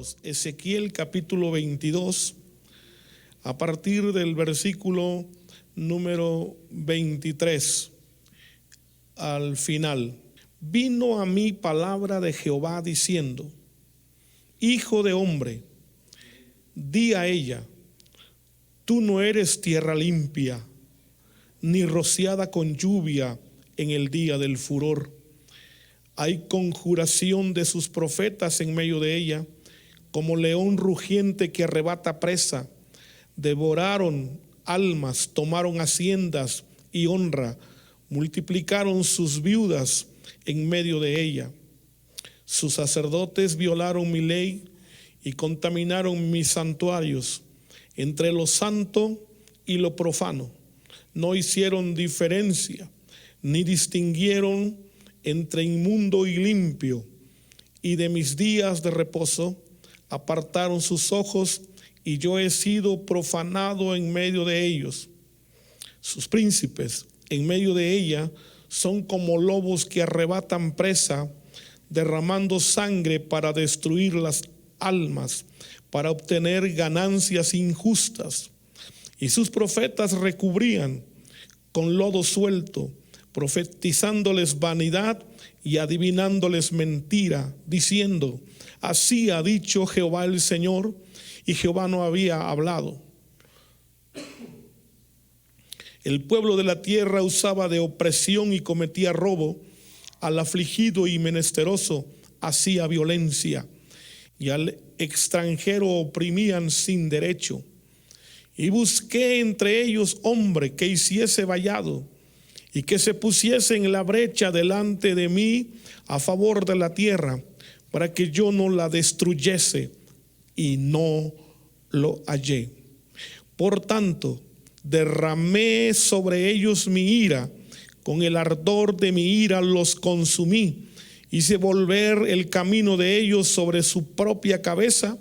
hermanos, Ezequiel capítulo 22, a partir del versículo número 23 al final. Vino a mí palabra de Jehová diciendo: Hijo de hombre, di a ella, tú no eres tierra limpia, ni rociada con lluvia en el día del furor. Hay conjuración de sus profetas en medio de ella, como león rugiente que arrebata presa. Devoraron almas, tomaron haciendas y honra, multiplicaron sus viudas en medio de ella. Sus sacerdotes violaron mi ley y contaminaron mis santuarios. Entre lo santo y lo profano no hicieron diferencia, ni distinguieron entre inmundo y limpio, y de mis días de reposo apartaron sus ojos, y yo he sido profanado en medio de ellos. Sus príncipes en medio de ella son como lobos que arrebatan presa, derramando sangre para destruir las almas, para obtener ganancias injustas. Y sus profetas recubrían con lodo suelto, profetizándoles vanidad y adivinándoles mentira, diciendo: así ha dicho Jehová el Señor, y Jehová no había hablado. El pueblo de la tierra usaba de opresión y cometía robo, al afligido y menesteroso hacía violencia, y al extranjero oprimían sin derecho. Y busqué entre ellos hombre que hiciese vallado, y que se pusiese en la brecha delante de mí a favor de la tierra, para que yo no la destruyese, y no lo hallé. Por tanto, derramé sobre ellos mi ira, con el ardor de mi ira los consumí, hice volver el camino de ellos sobre su propia cabeza,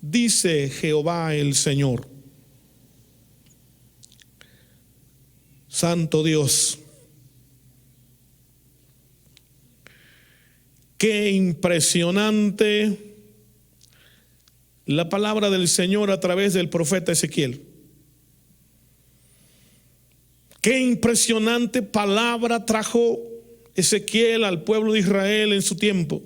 dice Jehová el Señor. Santo Dios, qué impresionante la palabra del Señor a través del profeta Ezequiel. Qué impresionante palabra trajo Ezequiel al pueblo de Israel en su tiempo.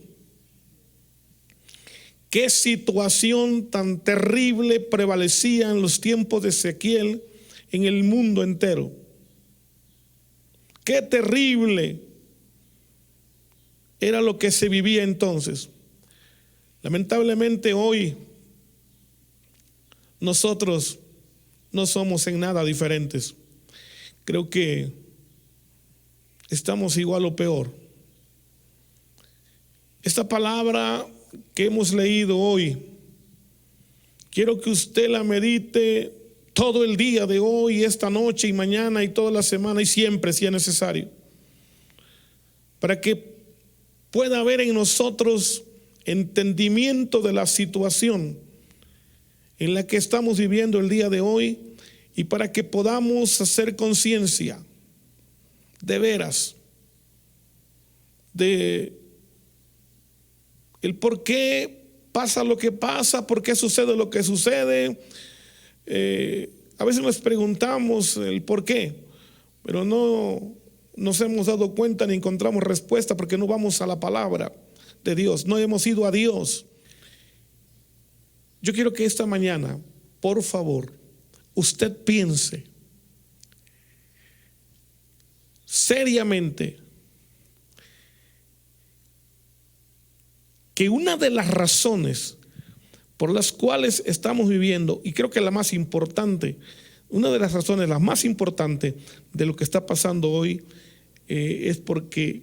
Qué situación tan terrible prevalecía en los tiempos de Ezequiel en el mundo entero. Qué terrible era lo que se vivía entonces. Lamentablemente hoy nosotros no somos en nada diferentes. Creo que estamos igual o peor. Esta palabra que hemos leído hoy, quiero que usted la medite todo el día de hoy, esta noche y mañana y toda la semana y siempre, si es necesario, para que pueda haber en nosotros entendimiento de la situación en la que estamos viviendo el día de hoy, y para que podamos hacer conciencia de veras de el por qué pasa lo que pasa, por qué sucede lo que sucede. A veces nos preguntamos el por qué, pero no nos hemos dado cuenta ni encontramos respuesta porque no vamos a la palabra de Dios, no hemos ido a Dios. Yo quiero que esta mañana, por favor, usted piense seriamente que una de las razones por las cuales estamos viviendo, y creo que la más importante, una de las razones, la más importante de lo que está pasando hoy, es porque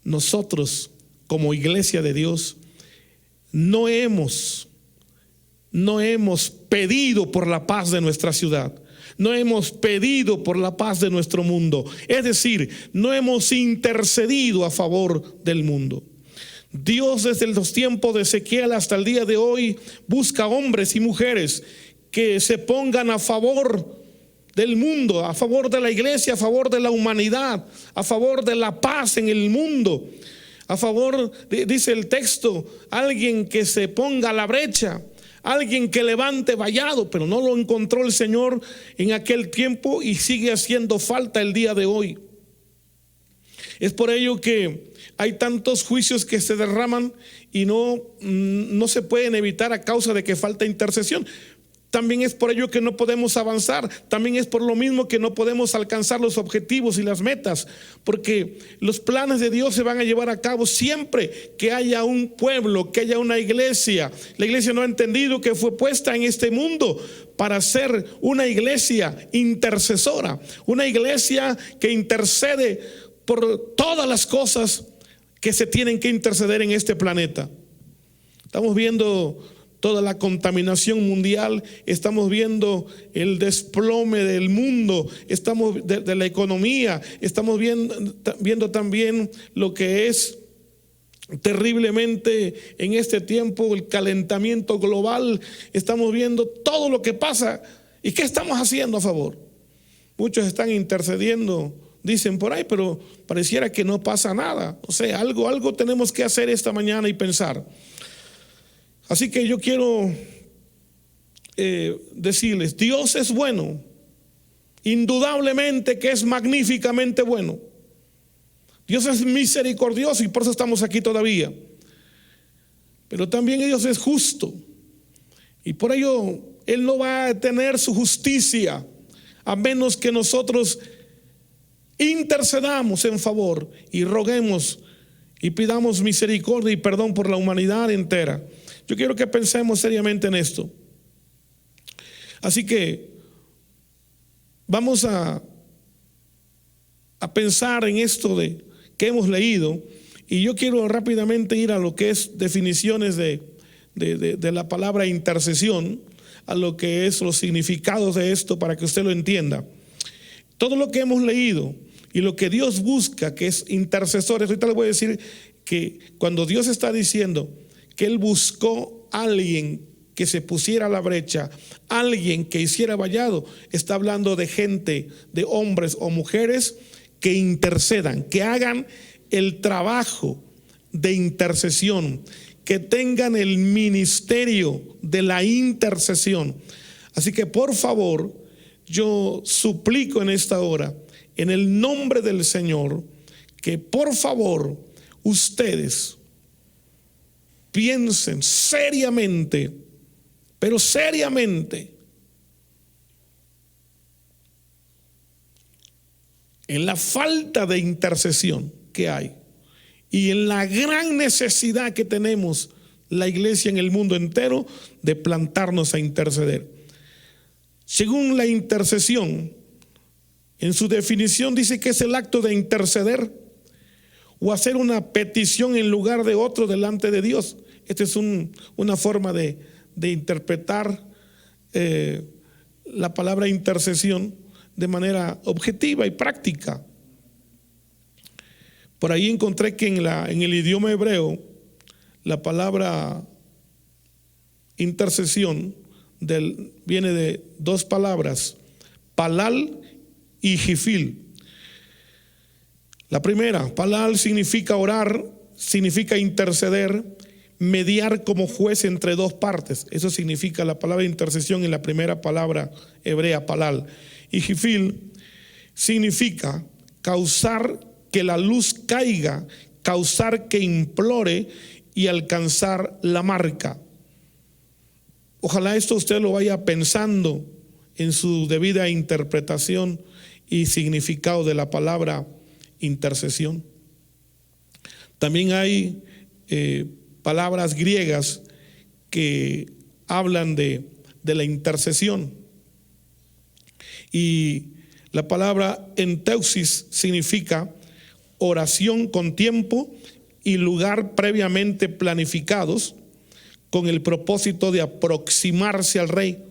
nosotros como iglesia de Dios no hemos pedido por la paz de nuestra ciudad, no hemos pedido por la paz de nuestro mundo, es decir, no hemos intercedido a favor del mundo. Dios desde los tiempos de Ezequiel hasta el día de hoy busca hombres y mujeres que se pongan a favor del mundo, a favor de la iglesia, a favor de la humanidad, a favor de la paz en el mundo, A favor, dice el texto, alguien que se ponga a la brecha, alguien que levante vallado, pero no lo encontró el Señor en aquel tiempo y sigue haciendo falta el día de hoy. Es por ello que hay tantos juicios que se derraman y no se pueden evitar a causa de que falta intercesión. También es por ello que no podemos avanzar. También es por lo mismo que no podemos alcanzar los objetivos y las metas, porque los planes de Dios se van a llevar a cabo siempre que haya un pueblo, que haya una iglesia. La iglesia no ha entendido que fue puesta en este mundo para ser una iglesia intercesora, una iglesia que intercede por todas las cosas que se tienen que interceder en este planeta. Estamos viendo toda la contaminación mundial, estamos viendo el desplome del mundo, estamos de la economía, estamos viendo también lo que es terriblemente en este tiempo el calentamiento global. Estamos viendo todo lo que pasa. ¿Y qué estamos haciendo a favor? Muchos están intercediendo, dicen por ahí, pero pareciera que no pasa nada. O sea, algo tenemos que hacer esta mañana y pensar. Así que yo quiero decirles, Dios es bueno, indudablemente que es magníficamente bueno. Dios es misericordioso y por eso estamos aquí todavía. Pero también Dios es justo y por ello Él no va a tener su justicia a menos que nosotros intercedamos en favor y roguemos y pidamos misericordia y perdón por la humanidad entera. Yo quiero que pensemos seriamente en esto. Así que vamos a pensar en esto de que hemos leído, y yo quiero rápidamente ir a lo que es definiciones de la palabra intercesión, a lo que es los significados de esto para que usted lo entienda. Todo lo que hemos leído y lo que Dios busca, que es intercesores. Ahorita les voy a decir que cuando Dios está diciendo que Él buscó a alguien que se pusiera a la brecha, alguien que hiciera vallado, está hablando de gente, de hombres o mujeres que intercedan, que hagan el trabajo de intercesión, que tengan el ministerio de la intercesión. Así que por favor, yo suplico en esta hora, en el nombre del Señor, que por favor ustedes piensen seriamente, pero seriamente, en la falta de intercesión que hay y en la gran necesidad que tenemos la iglesia en el mundo entero de plantarnos a interceder. Según la intercesión, en su definición dice que es el acto de interceder o hacer una petición en lugar de otro delante de Dios. Esta es una forma de interpretar la palabra intercesión de manera objetiva y práctica. Por ahí encontré que en el idioma hebreo la palabra intercesión viene de dos palabras, palal y jifil. La primera, palal, significa orar, significa interceder, mediar como juez entre dos partes. Eso significa la palabra intercesión en la primera palabra hebrea, palal. Y jifil significa causar que la luz caiga, causar que implore y alcanzar la marca. Ojalá esto usted lo vaya pensando en su debida interpretación y significado de la palabra intercesión. También hay palabras griegas que hablan de la intercesión. Y la palabra enteusis significa oración con tiempo y lugar previamente planificados con el propósito de aproximarse al rey.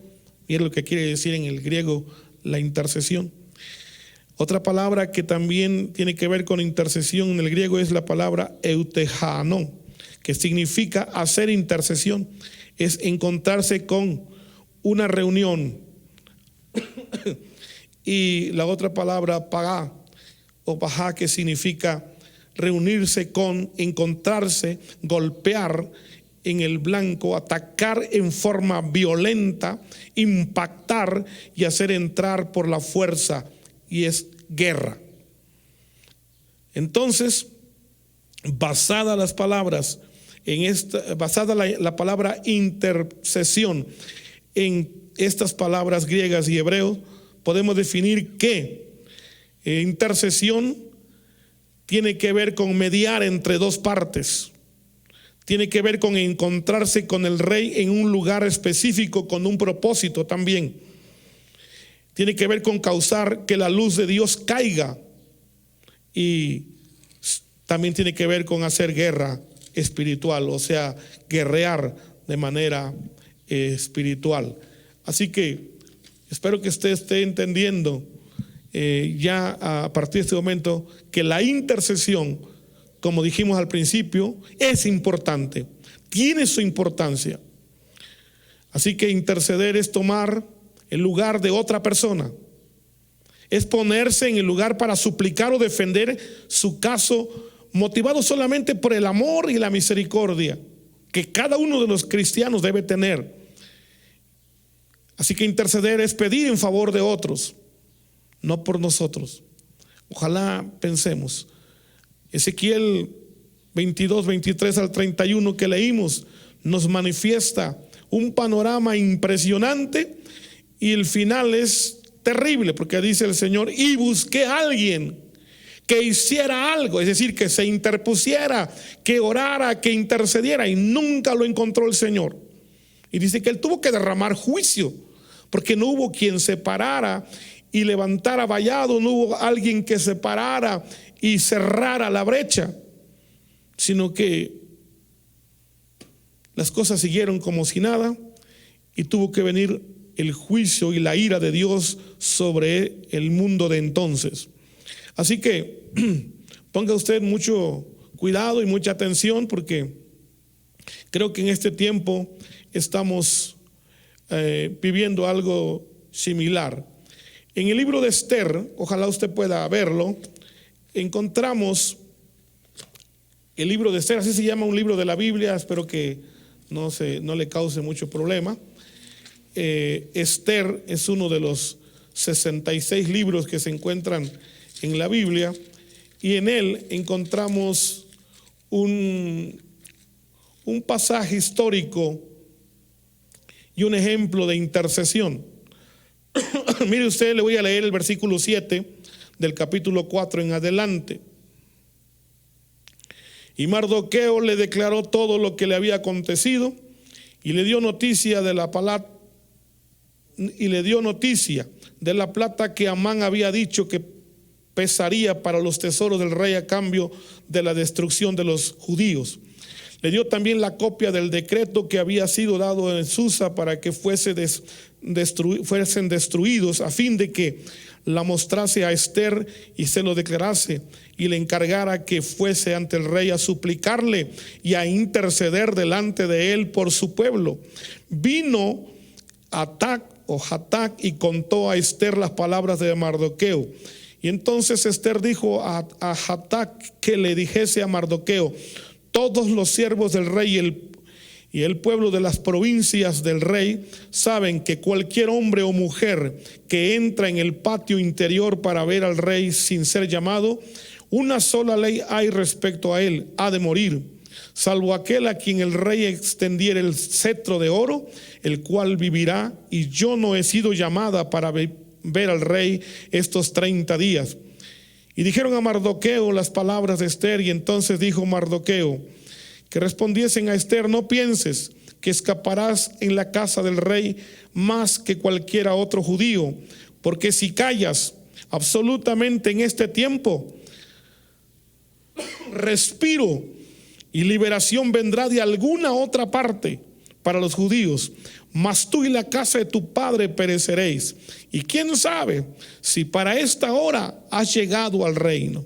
Y es lo que quiere decir en el griego la intercesión. Otra palabra que también tiene que ver con intercesión en el griego es la palabra eutejano, que significa hacer intercesión. Es encontrarse con una reunión. Y la otra palabra pagá o pajá, que significa reunirse con, encontrarse, golpear en el blanco, atacar en forma violenta, impactar y hacer entrar por la fuerza, y es guerra. Entonces, basada las palabras en esta, basada la palabra intercesión en estas palabras griegas y hebreos, podemos definir que intercesión tiene que ver con mediar entre dos partes. Tiene que ver con encontrarse con el rey en un lugar específico con un propósito también. Tiene que ver con causar que la luz de Dios caiga, y también tiene que ver con hacer guerra espiritual, o sea, guerrear de manera espiritual. Así que espero que usted esté entendiendo ya a partir de este momento que la intercesión, como dijimos al principio, es importante, tiene su importancia. Así que interceder es tomar el lugar de otra persona, es ponerse en el lugar para suplicar o defender su caso, motivado solamente por el amor y la misericordia que cada uno de los cristianos debe tener. Así que interceder es pedir en favor de otros, no por nosotros. Ojalá pensemos. Ezequiel 22, 23 al 31 que leímos nos manifiesta un panorama impresionante, y el final es terrible, porque dice el Señor: y busqué a alguien que hiciera algo, es decir, que se interpusiera, que orara, que intercediera, y nunca lo encontró el Señor. Y dice que él tuvo que derramar juicio, porque no hubo quien se parara y levantara vallado, no hubo alguien que se parara y cerrara la brecha, sino que las cosas siguieron como si nada, y tuvo que venir el juicio y la ira de Dios sobre el mundo de entonces. Así que ponga usted mucho cuidado y mucha atención, porque creo que en este tiempo estamos viviendo algo similar. En el libro de Esther, ojalá usted pueda verlo, encontramos el libro de Esther, así se llama un libro de la Biblia, espero que no le cause mucho problema. Esther es uno de los 66 libros que se encuentran en la Biblia, y en él encontramos un pasaje histórico y un ejemplo de intercesión. Mire usted, le voy a leer el versículo 7 del capítulo 4 en adelante. Y Mardoqueo le declaró todo lo que le había acontecido, y le dio noticia de la plata que Amán había dicho que pesaría para los tesoros del rey a cambio de la destrucción de los judíos. Le dio también la copia del decreto que había sido dado en Susa para que fuesen destruidos, a fin de que la mostrase a Esther y se lo declarase, y le encargara que fuese ante el rey a suplicarle y a interceder delante de él por su pueblo. Vino Hatac y contó a Esther las palabras de Mardoqueo. Y entonces Esther dijo a Hatac que le dijese a Mardoqueo: todos los siervos del rey y el pueblo de las provincias del rey saben que cualquier hombre o mujer que entra en el patio interior para ver al rey sin ser llamado, una sola ley hay respecto a él: ha de morir, salvo aquel a quien el rey extendiera el cetro de oro, el cual vivirá, y yo no he sido llamada para ver al rey estos 30 días. Y dijeron a Mardoqueo las palabras de Esther, y entonces dijo Mardoqueo que respondiesen a Esther: no pienses que escaparás en la casa del rey más que cualquiera otro judío, porque si callas absolutamente en este tiempo, respiro y liberación vendrá de alguna otra parte para los judíos, mas tú y la casa de tu padre pereceréis. Y quién sabe si para esta hora has llegado al reino.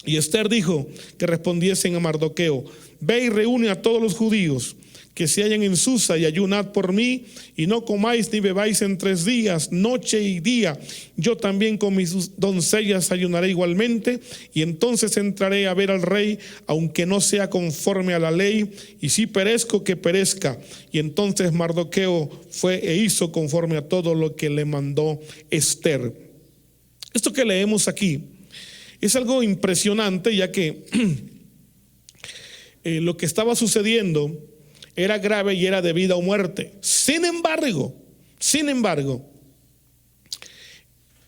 Y Esther dijo que respondiesen a Mardoqueo: ve y reúne a todos los judíos que se hallan en Susa, y ayunad por mí, y no comáis ni bebáis en 3 días, noche y día. Yo también con mis doncellas ayunaré igualmente, y entonces entraré a ver al rey, aunque no sea conforme a la ley, y si perezco, que perezca. Y entonces Mardoqueo fue e hizo conforme a todo lo que le mandó Esther. Esto que leemos aquí es algo impresionante, ya que lo que estaba sucediendo era grave y era de vida o muerte. Sin embargo,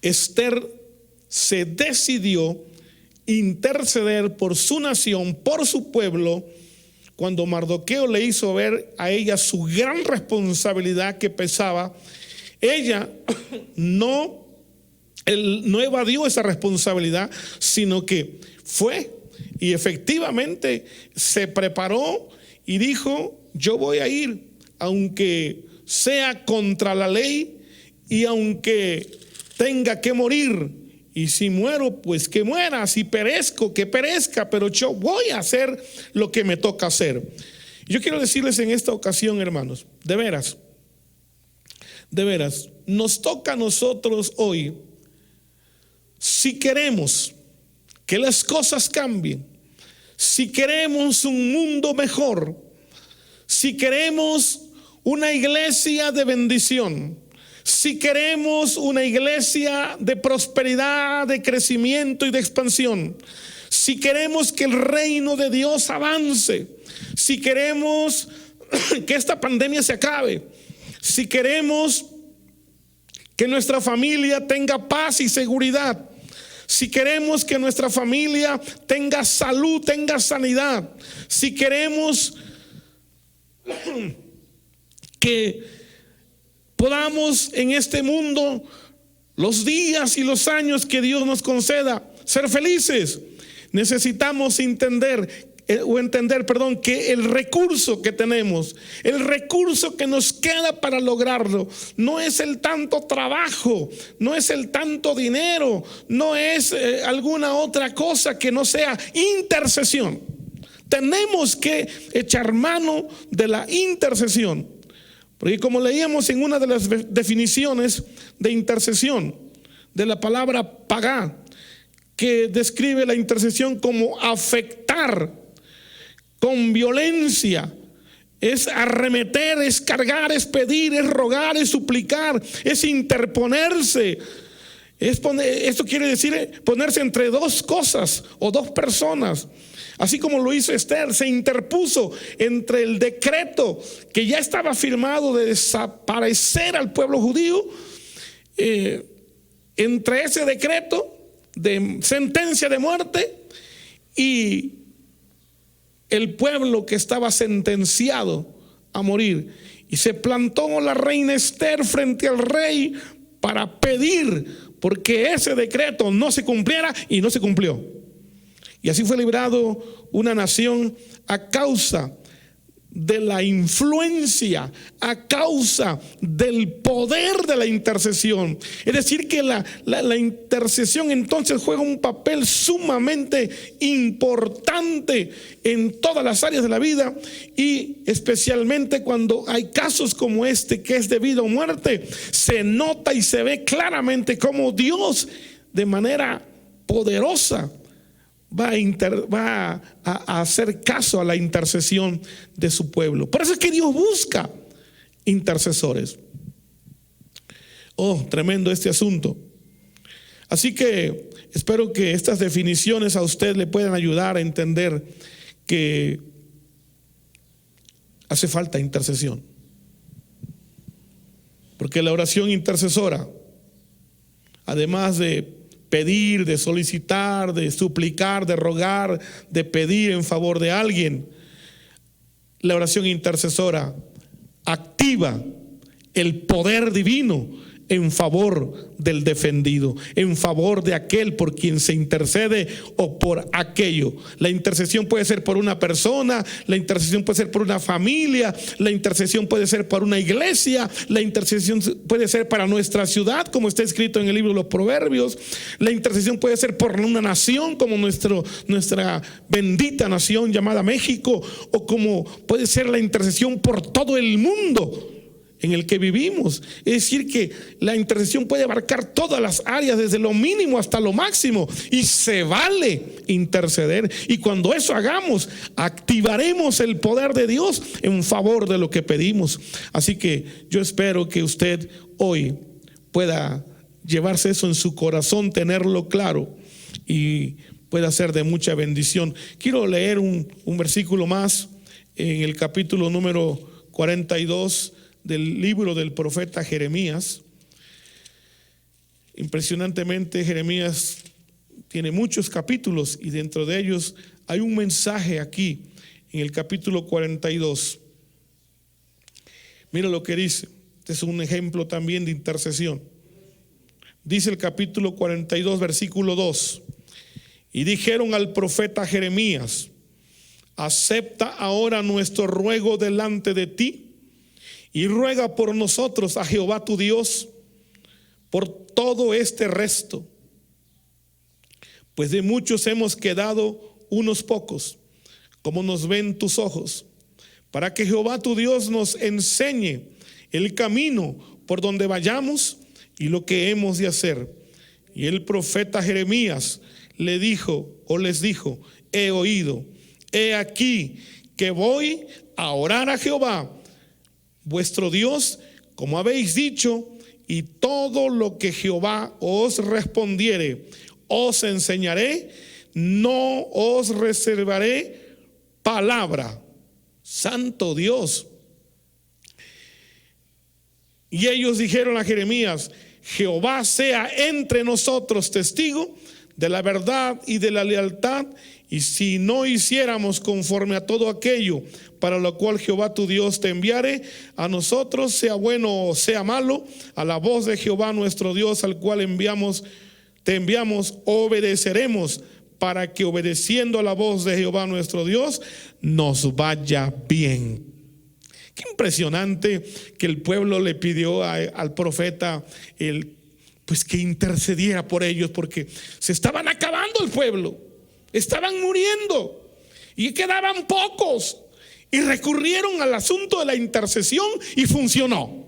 Esther se decidió interceder por su nación, por su pueblo, cuando Mardoqueo le hizo ver a ella su gran responsabilidad que pesaba. Ella no evadió esa responsabilidad, sino que fue y efectivamente se preparó y dijo: yo voy a ir, aunque sea contra la ley y aunque tenga que morir, y si muero, pues que muera, si perezco, que perezca, pero yo voy a hacer lo que me toca hacer. Yo quiero decirles en esta ocasión, hermanos, de veras, nos toca a nosotros hoy, si queremos que las cosas cambien, si queremos un mundo mejor, si queremos una iglesia de bendición, si queremos una iglesia de prosperidad, de crecimiento y de expansión, si queremos que el reino de Dios avance, si queremos que esta pandemia se acabe, si queremos que nuestra familia tenga paz y seguridad, si queremos que nuestra familia tenga salud, tenga sanidad, si queremos que podamos en este mundo, los días y los años que Dios nos conceda, ser felices, necesitamos entender que el recurso que tenemos, el recurso que nos queda para lograrlo, no es el tanto trabajo, no es el tanto dinero, no es alguna otra cosa que no sea intercesión. Tenemos que echar mano de la intercesión, porque como leíamos en una de las definiciones de intercesión, de la palabra pagá, que describe la intercesión como afectar con violencia, es arremeter, es cargar, es pedir, es rogar, es suplicar, es interponerse. Esto quiere decir ponerse entre dos cosas o dos personas. Así como lo hizo Esther, se interpuso entre el decreto que ya estaba firmado de desaparecer al pueblo judío, entre ese decreto de sentencia de muerte y el pueblo que estaba sentenciado a morir. Y se plantó la reina Esther frente al rey para pedir porque ese decreto no se cumpliera, y no se cumplió. Y así fue librado una nación a causa de la influencia, a causa del poder de la intercesión. Es decir, que la intercesión entonces juega un papel sumamente importante en todas las áreas de la vida, y especialmente cuando hay casos como este, que es de vida o muerte, se nota y se ve claramente cómo Dios de manera poderosa va a hacer caso a la intercesión de su pueblo. Por eso es que Dios busca intercesores. Oh, tremendo este asunto. Así que espero que estas definiciones a usted le puedan ayudar a entender que hace falta intercesión. Porque la oración intercesora, además de pedir, de solicitar, de suplicar, de rogar, de pedir en favor de alguien, la oración intercesora activa el poder divino en favor del defendido, en favor de aquel por quien se intercede o por aquello. La intercesión puede ser por una persona, la intercesión puede ser por una familia, la intercesión puede ser por una iglesia, la intercesión puede ser para nuestra ciudad, como está escrito en el libro de los Proverbios. La intercesión puede ser por una nación como nuestra bendita nación llamada México, o como puede ser la intercesión por todo el mundo en el que vivimos. Es decir, que la intercesión puede abarcar todas las áreas, desde lo mínimo hasta lo máximo, y se vale interceder. Y cuando eso hagamos, activaremos el poder de Dios en favor de lo que pedimos. Así que yo espero que usted hoy pueda llevarse eso en su corazón, tenerlo claro, y pueda ser de mucha bendición. Quiero leer un versículo más en el capítulo número 42 del libro del profeta Jeremías. Impresionantemente, Jeremías tiene muchos capítulos, y dentro de ellos hay un mensaje aquí en el capítulo 42. Mira lo que dice. Este es un ejemplo también de intercesión. Dice el capítulo 42, versículo 2: y dijeron al profeta Jeremías: acepta ahora nuestro ruego delante de ti, y ruega por nosotros a Jehová tu Dios por todo este resto, pues de muchos hemos quedado unos pocos, como nos ven tus ojos, para que Jehová tu Dios nos enseñe el camino por donde vayamos y lo que hemos de hacer. Y el profeta Jeremías les dijo: he oído, he aquí que voy a orar a Jehová vuestro Dios, como habéis dicho, y todo lo que Jehová os respondiere, os enseñaré, no os reservaré palabra. Santo Dios. Y ellos dijeron a Jeremías: Jehová sea entre nosotros testigo de la verdad y de la lealtad, y si no hiciéramos conforme a todo aquello para lo cual Jehová tu Dios te enviare a nosotros, sea bueno o sea malo, a la voz de Jehová nuestro Dios, al cual te enviamos, obedeceremos, para que obedeciendo a la voz de Jehová nuestro Dios nos vaya bien. Qué impresionante que el pueblo le pidió al profeta pues que intercediera por ellos, porque se estaban acabando el pueblo, estaban muriendo y quedaban pocos, y recurrieron al asunto de la intercesión y funcionó.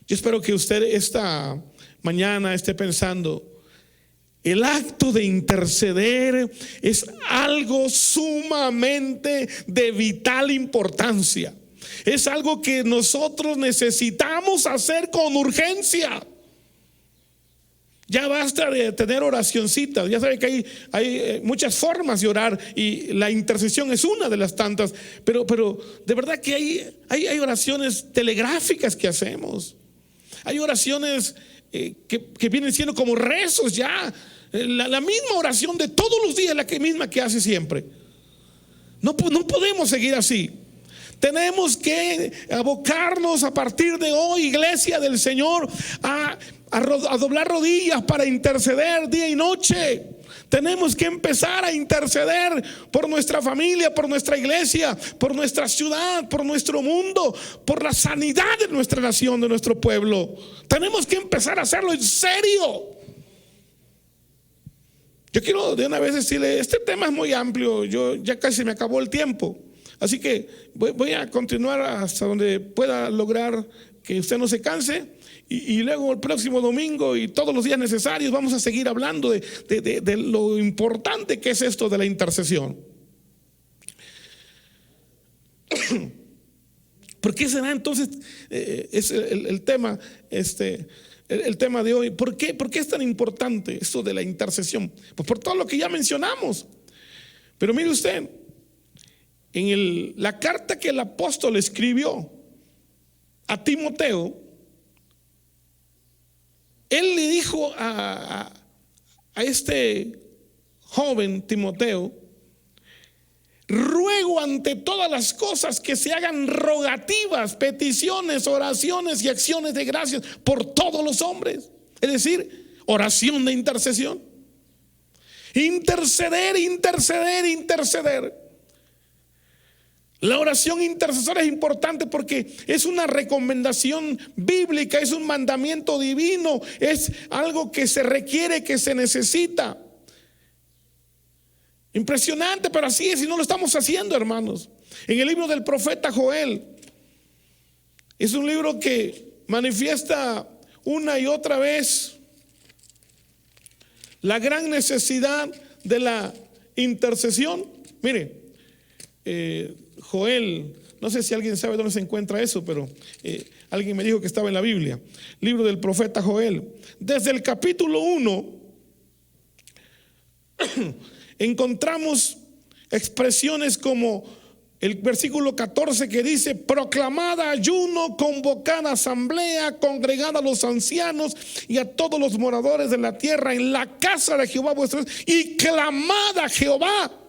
Yo espero que usted esta mañana esté pensando: el acto de interceder es algo sumamente de vital importancia. Es algo que nosotros necesitamos hacer con urgencia. Ya basta de tener oracioncitas. Ya sabe que hay muchas formas de orar, y la intercesión es una de las tantas. Pero de verdad que hay oraciones telegráficas que hacemos. Hay oraciones que vienen siendo como rezos ya. La misma oración de todos los días, la misma que hace siempre. No podemos seguir así. Tenemos que abocarnos a partir de hoy, iglesia del Señor, a doblar rodillas para interceder día y noche. Tenemos que empezar a interceder por nuestra familia, por nuestra iglesia, por nuestra ciudad, por nuestro mundo, por la sanidad de nuestra nación, de nuestro pueblo. Tenemos que empezar a hacerlo en serio. Yo quiero de una vez decirle: este tema es muy amplio, ya casi me acabó el tiempo. Así que voy a continuar hasta donde pueda lograr que usted no se canse, y luego el próximo domingo y todos los días necesarios vamos a seguir hablando de lo importante que es esto de la intercesión. ¿Por qué será entonces es el tema el tema de hoy? ¿Por qué es tan importante esto de la intercesión? Pues por todo lo que ya mencionamos. Pero mire usted, en la carta que el apóstol escribió a Timoteo, él le dijo a este joven Timoteo ruego ante todas las cosas que se hagan rogativas, peticiones, oraciones y acciones de gracias por todos los hombres. Es decir, oración de intercesión. Interceder, interceder, interceder. La oración intercesora es importante porque es una recomendación bíblica, es un mandamiento divino, es algo que se requiere, que se necesita. Impresionante, pero así es y no lo estamos haciendo, hermanos. En el libro del profeta Joel, es un libro que manifiesta una y otra vez la gran necesidad de la intercesión. Mire, Joel, no sé si alguien sabe dónde se encuentra eso, pero alguien me dijo que estaba en la Biblia. Libro del profeta Joel. Desde el capítulo 1 encontramos expresiones como el versículo 14 que dice: proclamad ayuno, convocad asamblea, congregad a los ancianos y a todos los moradores de la tierra en la casa de Jehová vuestro Dios, y clamad a Jehová.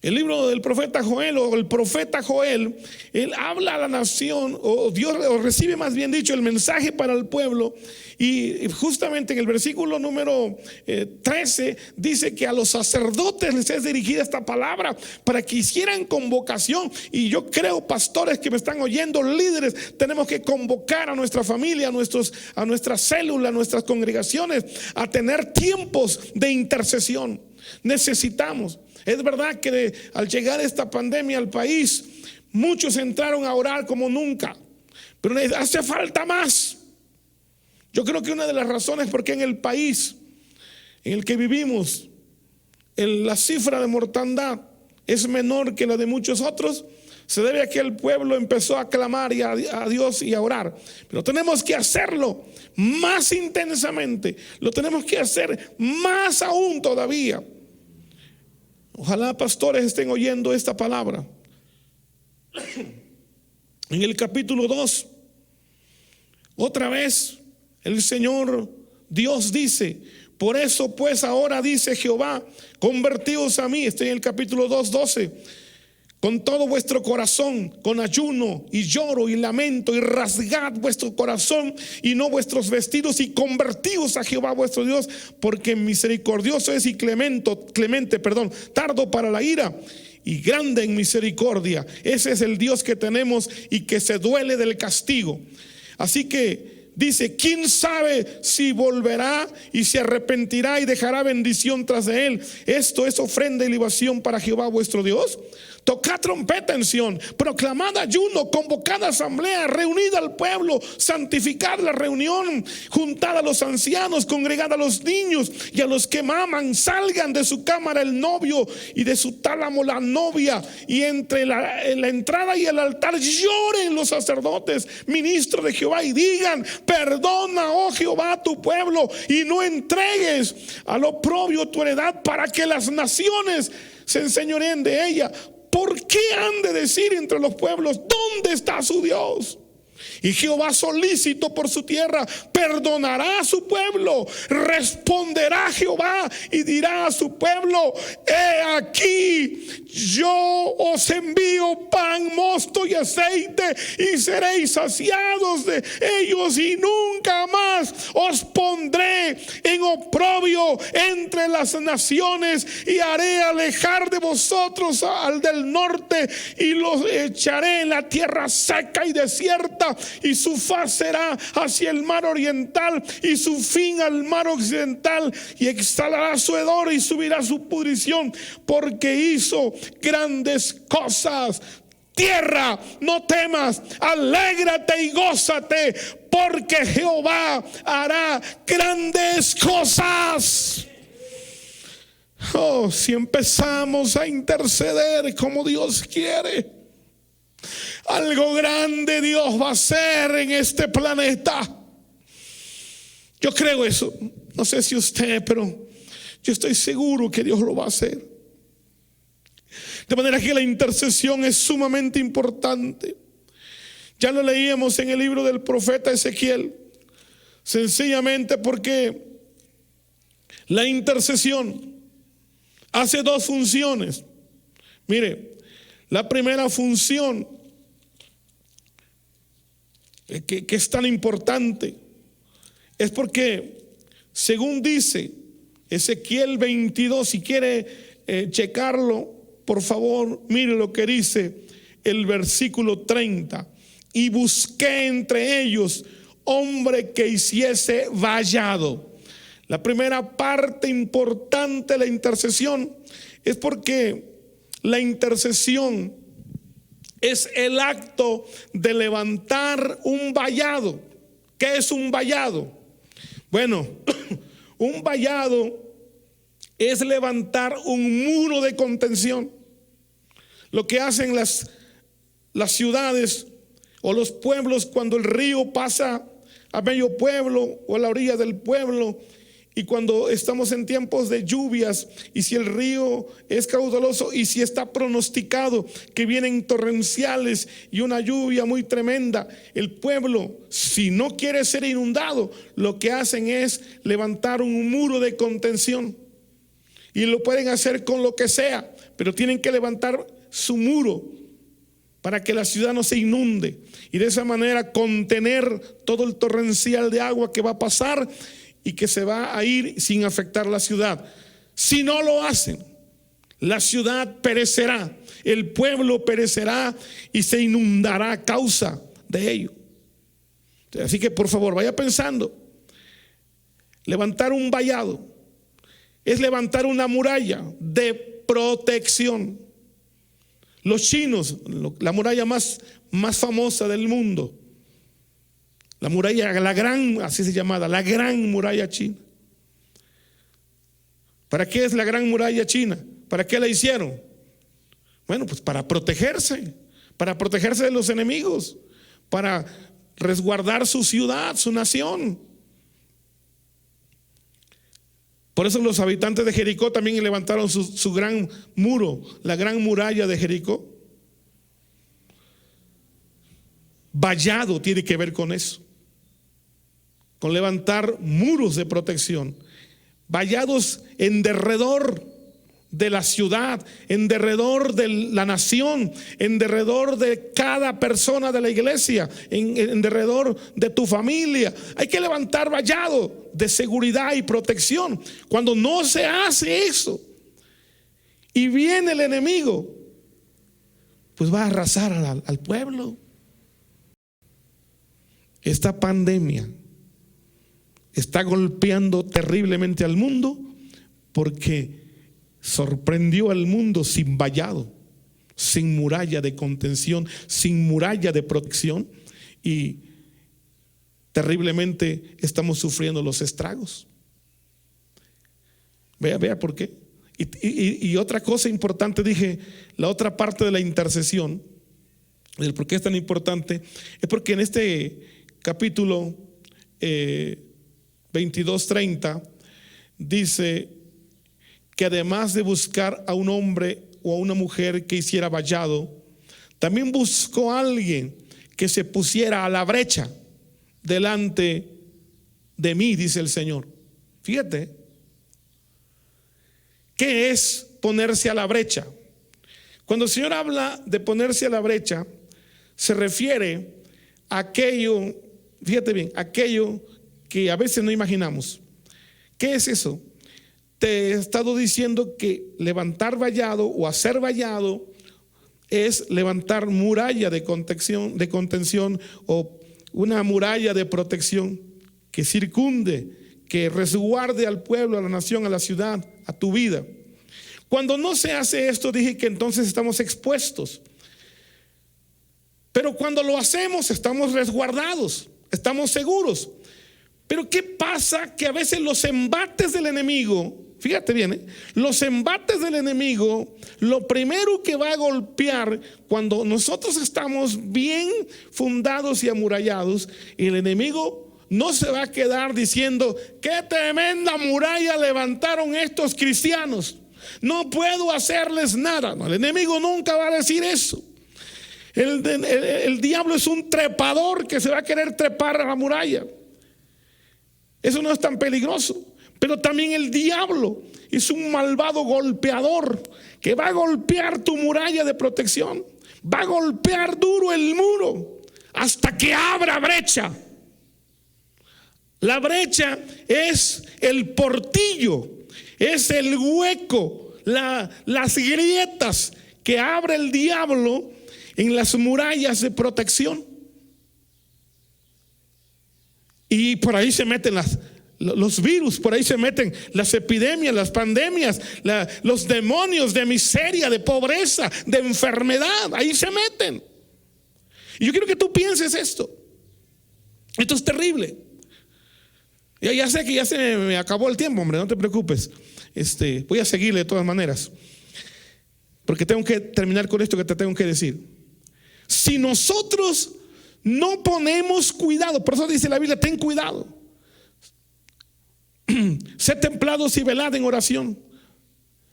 El libro del profeta Joel, o el profeta Joel, él habla a la nación, o Dios, o recibe más bien dicho el mensaje para el pueblo. Y justamente en el versículo número 13 dice que a los sacerdotes les es dirigida esta palabra para que hicieran convocación. Y yo creo, pastores que me están oyendo, líderes, tenemos que convocar a nuestra familia, a nuestras células, a nuestras congregaciones, a tener tiempos de intercesión. Necesitamos. Es verdad que al llegar esta pandemia al país, muchos entraron a orar como nunca, pero hace falta más. Yo creo que una de las razones por qué en el país en el que vivimos la cifra de mortandad es menor que la de muchos otros, se debe a que el pueblo empezó a clamar a Dios y a orar. Pero tenemos que hacerlo más intensamente, lo tenemos que hacer más aún todavía. Ojalá pastores estén oyendo esta palabra. En el capítulo 2, otra vez el Señor Dios dice: por eso pues ahora dice Jehová, convertíos a mí. Estoy en el capítulo 2:12. Con todo vuestro corazón, con ayuno y lloro y lamento, y rasgad vuestro corazón y no vuestros vestidos, y convertíos a Jehová vuestro Dios, porque misericordioso es y clemente, tardo para la ira y grande en misericordia. Ese es el Dios que tenemos y que se duele del castigo. Así que dice: ¿quién sabe si volverá y se arrepentirá y dejará bendición tras de él? Esto es ofrenda y libación para Jehová vuestro Dios. Tocad trompeta en Sión, proclamad ayuno, convocad asamblea, reunid al pueblo, santificad la reunión, juntad a los ancianos, congregad a los niños y a los que maman. Salgan de su cámara el novio y de su tálamo la novia, y entre la entrada y el altar lloren los sacerdotes, ministros de Jehová, y digan: perdona, oh Jehová, a tu pueblo, y no entregues al oprobio tu heredad, para que las naciones se enseñoreen de ella. ¿Por qué han de decir entre los pueblos: ¿dónde está su Dios? Y Jehová, solícito por su tierra, perdonará a su pueblo. Responderá Jehová y dirá a su pueblo: he aquí, yo os envío pan, mosto y aceite, y seréis saciados de ellos, y nunca más os pondré en oprobio entre las naciones, y haré alejar de vosotros al del norte, y los echaré en la tierra seca y desierta, y su faz será hacia el mar oriental y su fin al mar occidental, y exhalará su hedor y subirá su pudrición, porque hizo grandes cosas. Tierra, no temas, alégrate y gózate, porque Jehová hará grandes cosas. Oh, si empezamos a interceder como Dios quiere, algo grande Dios va a hacer en este planeta. Yo creo eso. No sé si usted, pero yo estoy seguro que Dios lo va a hacer. De manera que la intercesión es sumamente importante. Ya lo leíamos en el libro del profeta Ezequiel. Sencillamente porque la intercesión hace dos funciones. Mire, la primera función que es tan importante es porque, según dice Ezequiel 22, si quiere checarlo, por favor, mire lo que dice el versículo 30. Y busqué entre ellos hombre que hiciese vallado. La primera parte importante de la intercesión es porque la intercesión es el acto de levantar un vallado. ¿Qué es un vallado? Bueno, un vallado es levantar un muro de contención. Lo que hacen las ciudades o los pueblos cuando el río pasa a medio pueblo o a la orilla del pueblo, y cuando estamos en tiempos de lluvias, y si el río es caudaloso y si está pronosticado que vienen torrenciales y una lluvia muy tremenda, el pueblo, si no quiere ser inundado, lo que hacen es levantar un muro de contención. Y lo pueden hacer con lo que sea, pero tienen que levantar su muro para que la ciudad no se inunde, y de esa manera contener todo el torrencial de agua que va a pasar y que se va a ir sin afectar la ciudad. Si no lo hacen, la ciudad perecerá, el pueblo perecerá y se inundará a causa de ello. Así que por favor vaya pensando, levantar un vallado es levantar una muralla de protección. Los chinos, la muralla más famosa del mundo, la muralla, la gran, así se llamaba, la gran muralla china. ¿Para qué es la gran muralla china? ¿Para qué la hicieron? Bueno, pues para protegerse de los enemigos, para resguardar su ciudad, su nación. Por eso los habitantes de Jericó también levantaron su gran muro, la gran muralla de Jericó. Vallado tiene que ver con eso, con levantar muros de protección, vallados en derredor de la ciudad, en derredor de la nación, en derredor de cada persona de la iglesia, en derredor de tu familia. Hay que levantar vallado de seguridad y protección. Cuando no se hace eso y viene el enemigo, pues va a arrasar al pueblo. Esta pandemia está golpeando terriblemente al mundo porque sorprendió al mundo sin vallado, sin muralla de contención, sin muralla de protección, y terriblemente estamos sufriendo los estragos. Vea por qué. Y otra cosa importante, dije, la otra parte de la intercesión, el por qué es tan importante, es porque en este capítulo 22:30 dice que además de buscar a un hombre o a una mujer que hiciera vallado, también buscó a alguien que se pusiera a la brecha delante de mí, dice el Señor. Fíjate, ¿qué es ponerse a la brecha? Cuando el Señor habla de ponerse a la brecha, se refiere a aquello, fíjate bien, aquello que a veces no imaginamos. ¿Qué es eso? Te he estado diciendo que levantar vallado o hacer vallado es levantar muralla de contención o una muralla de protección que circunde, que resguarde al pueblo, a la nación, a la ciudad, a tu vida. Cuando no se hace esto, dije que entonces estamos expuestos. Pero cuando lo hacemos, estamos resguardados, estamos seguros. Pero ¿qué pasa? Que a veces los embates del enemigo, fíjate bien, los embates del enemigo, lo primero que va a golpear cuando nosotros estamos bien fundados y amurallados, el enemigo no se va a quedar diciendo: qué tremenda muralla levantaron estos cristianos, no puedo hacerles nada. No, el enemigo nunca va a decir eso. El diablo es un trepador que se va a querer trepar a la muralla. Eso no es tan peligroso. Pero también el diablo es un malvado golpeador que va a golpear tu muralla de protección. Va a golpear duro el muro hasta que abra brecha. La brecha es el portillo, es el hueco, las grietas que abre el diablo en las murallas de protección. Y por ahí se meten los virus, por ahí se meten las epidemias, las pandemias, los demonios de miseria, de pobreza, de enfermedad. Ahí se meten. Y yo quiero que tú pienses esto. Esto es terrible. Ya sé que ya se me acabó el tiempo, hombre, no te preocupes. Voy a seguirle de todas maneras, porque tengo que terminar con esto que te tengo que decir. Si nosotros no ponemos cuidado, por eso dice la Biblia, ten cuidado. Sed templados y velad en oración.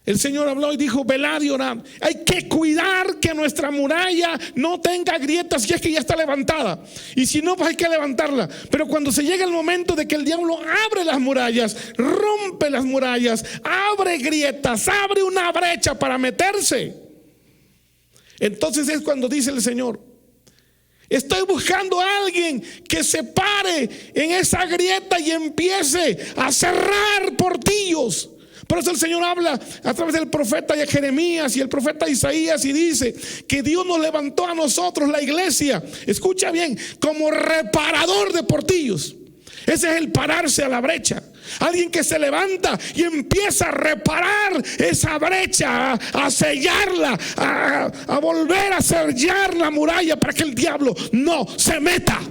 El Señor habló y dijo: velad y orad. Hay que cuidar que nuestra muralla no tenga grietas, si es que ya está levantada. Y si no, pues hay que levantarla. Pero cuando se llega el momento de que el diablo abre las murallas, rompe las murallas, abre grietas, abre una brecha para meterse, entonces es cuando dice el Señor: estoy buscando a alguien que se pare en esa grieta y empiece a cerrar portillos. Por eso el Señor habla a través del profeta Jeremías y el profeta Isaías y dice que Dios nos levantó a nosotros, la iglesia, escucha bien, como reparador de portillos. Ese es el pararse a la brecha. Alguien que se levanta y empieza a reparar esa brecha, a sellarla, a volver a sellar la muralla para que el diablo no se meta.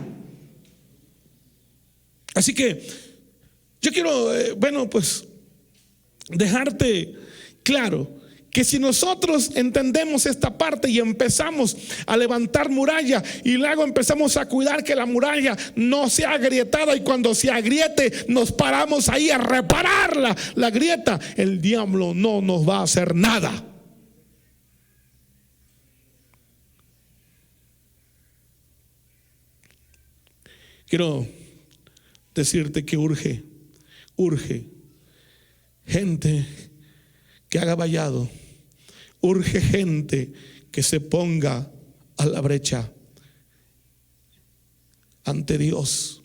Así que yo quiero, dejarte claro que si nosotros entendemos esta parte y empezamos a levantar muralla y luego empezamos a cuidar que la muralla no sea agrietada, y cuando se agriete nos paramos ahí a reparar la grieta, el diablo no nos va a hacer nada. Quiero decirte que urge gente que haga vallado, urge gente que se ponga a la brecha ante Dios.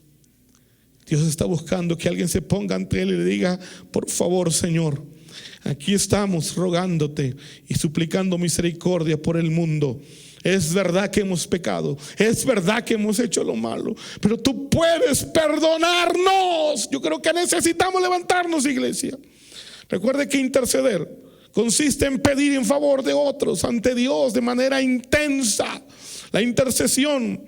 Dios está buscando que alguien se ponga ante Él y le diga: por favor, Señor, aquí estamos rogándote y suplicando misericordia por el mundo. Es verdad que hemos pecado, es verdad que hemos hecho lo malo, pero tú puedes perdonarnos. Yo creo que necesitamos levantarnos, iglesia. Recuerde que interceder consiste en pedir en favor de otros ante Dios de manera intensa. La intercesión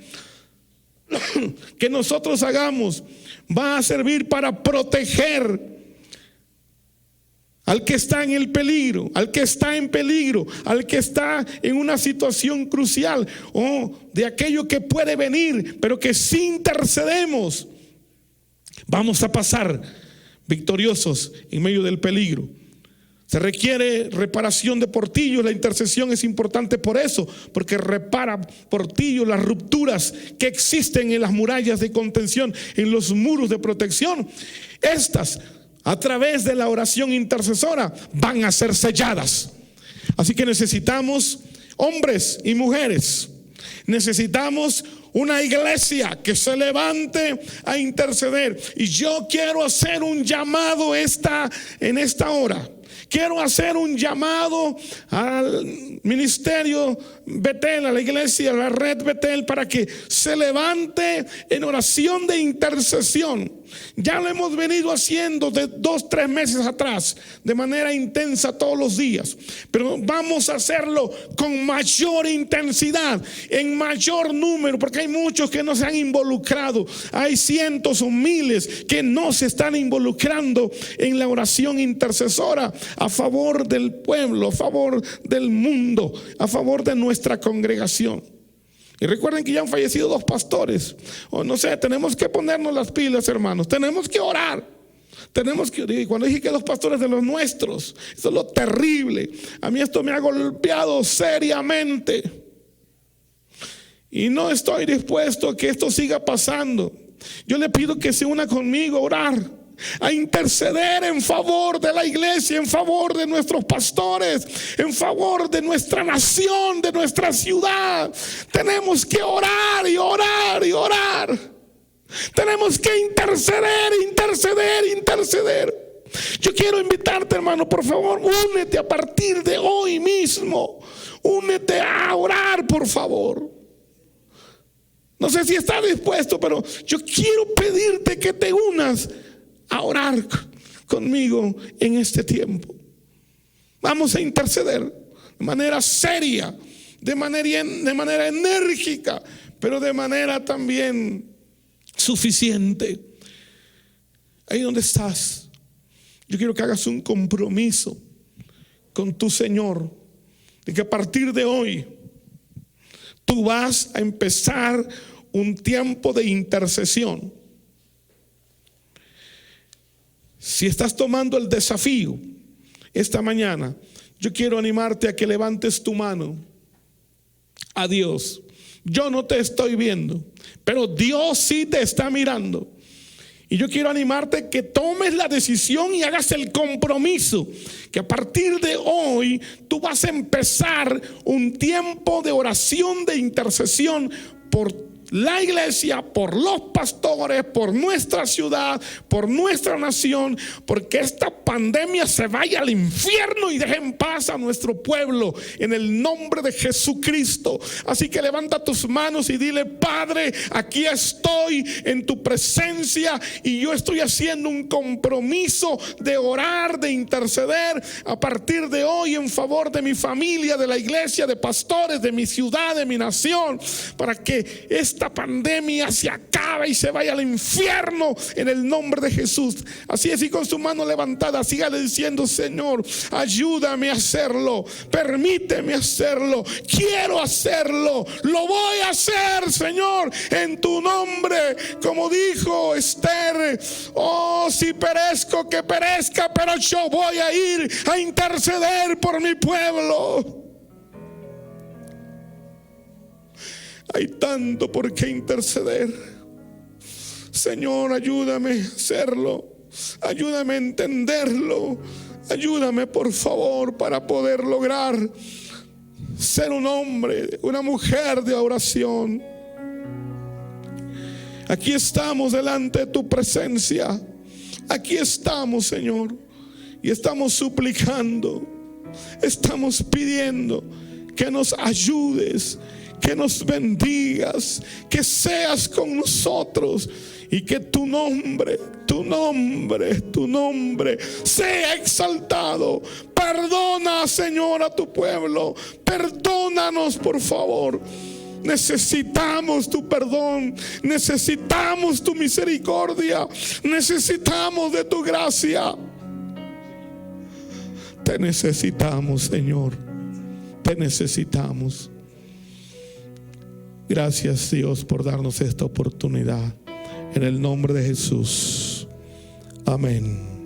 que nosotros hagamos va a servir para proteger al que está en el peligro, al que está en peligro, al que está en una situación crucial, o de aquello que puede venir, pero que si intercedemos vamos a pasar victoriosos en medio del peligro. Se requiere reparación de portillos. La intercesión es importante por eso, porque repara portillos, las rupturas que existen en las murallas de contención, en los muros de protección. Estas, a través de la oración intercesora, van a ser selladas. Así que necesitamos hombres y mujeres. Necesitamos una iglesia que se levante a interceder. Y yo quiero hacer un llamado en esta hora. Quiero hacer un llamado al ministerio Betel, a la iglesia, a la red Betel, para que se levante en oración de intercesión. Ya lo hemos venido haciendo de 2-3 meses atrás, de manera intensa todos los días, pero vamos a hacerlo con mayor intensidad, en mayor número, porque hay muchos que no se han involucrado. Hay cientos o miles que no se están involucrando en la oración intercesora a favor del pueblo, a favor del mundo, a favor de nuestra congregación. Y recuerden que ya han fallecido 2 pastores. O no sé, tenemos que ponernos las pilas, hermanos. Tenemos que orar. Y cuando dije que 2 pastores de los nuestros, eso es lo terrible. A mí esto me ha golpeado seriamente. Y no estoy dispuesto a que esto siga pasando. Yo le pido que se una conmigo a orar. a interceder en favor de la iglesia, en favor de nuestros pastores, en favor de nuestra nación, de nuestra ciudad. Tenemos que orar y orar y orar. Tenemos que interceder, interceder, interceder. Yo quiero invitarte, hermano, por favor, únete a partir de hoy mismo. Únete a orar, por favor. No sé si estás dispuesto, pero yo quiero pedirte que te unas a orar conmigo en este tiempo. Vamos a interceder de manera seria, de manera enérgica, pero de manera también suficiente. Ahí donde estás, yo quiero que hagas un compromiso con tu Señor, de que a partir de hoy tú vas a empezar un tiempo de intercesión. Si estás tomando el desafío esta mañana, yo quiero animarte a que levantes tu mano a Dios. Yo no te estoy viendo, pero Dios sí te está mirando. Y yo quiero animarte que tomes la decisión y hagas el compromiso que a partir de hoy tú vas a empezar un tiempo de oración, de intercesión por la iglesia, por los pastores, por nuestra ciudad, por nuestra nación, porque esta pandemia se vaya al infierno y deje en paz a nuestro pueblo en el nombre de Jesucristo. Así que levanta tus manos y dile: Padre, aquí estoy en tu presencia y yo estoy haciendo un compromiso de orar, de interceder a partir de hoy en favor de mi familia, de la iglesia, de pastores, de mi ciudad, de mi nación, para que esta pandemia se acabe y se vaya al infierno en el nombre de Jesús. Así es, y con su mano levantada sígale diciendo: Señor, ayúdame a hacerlo, permíteme hacerlo, quiero hacerlo, lo voy a hacer, Señor, en tu nombre. Como dijo Esther: oh, si perezco, que perezca, pero yo voy a ir a interceder por mi pueblo. Hay tanto por qué interceder. Señor, ayúdame a hacerlo, ayúdame a entenderlo, ayúdame por favor para poder lograr ser un hombre, una mujer de oración. Aquí estamos delante de tu presencia, aquí estamos, Señor, y estamos suplicando, estamos pidiendo que nos ayudes, que nos bendigas, que seas con nosotros y que tu nombre sea exaltado. Perdona, Señor, a tu pueblo. Perdónanos, por favor. Necesitamos tu perdón, necesitamos tu misericordia, necesitamos de tu gracia. Te necesitamos, Señor, te necesitamos. Gracias, Dios, por darnos esta oportunidad. En el nombre de Jesús. Amén.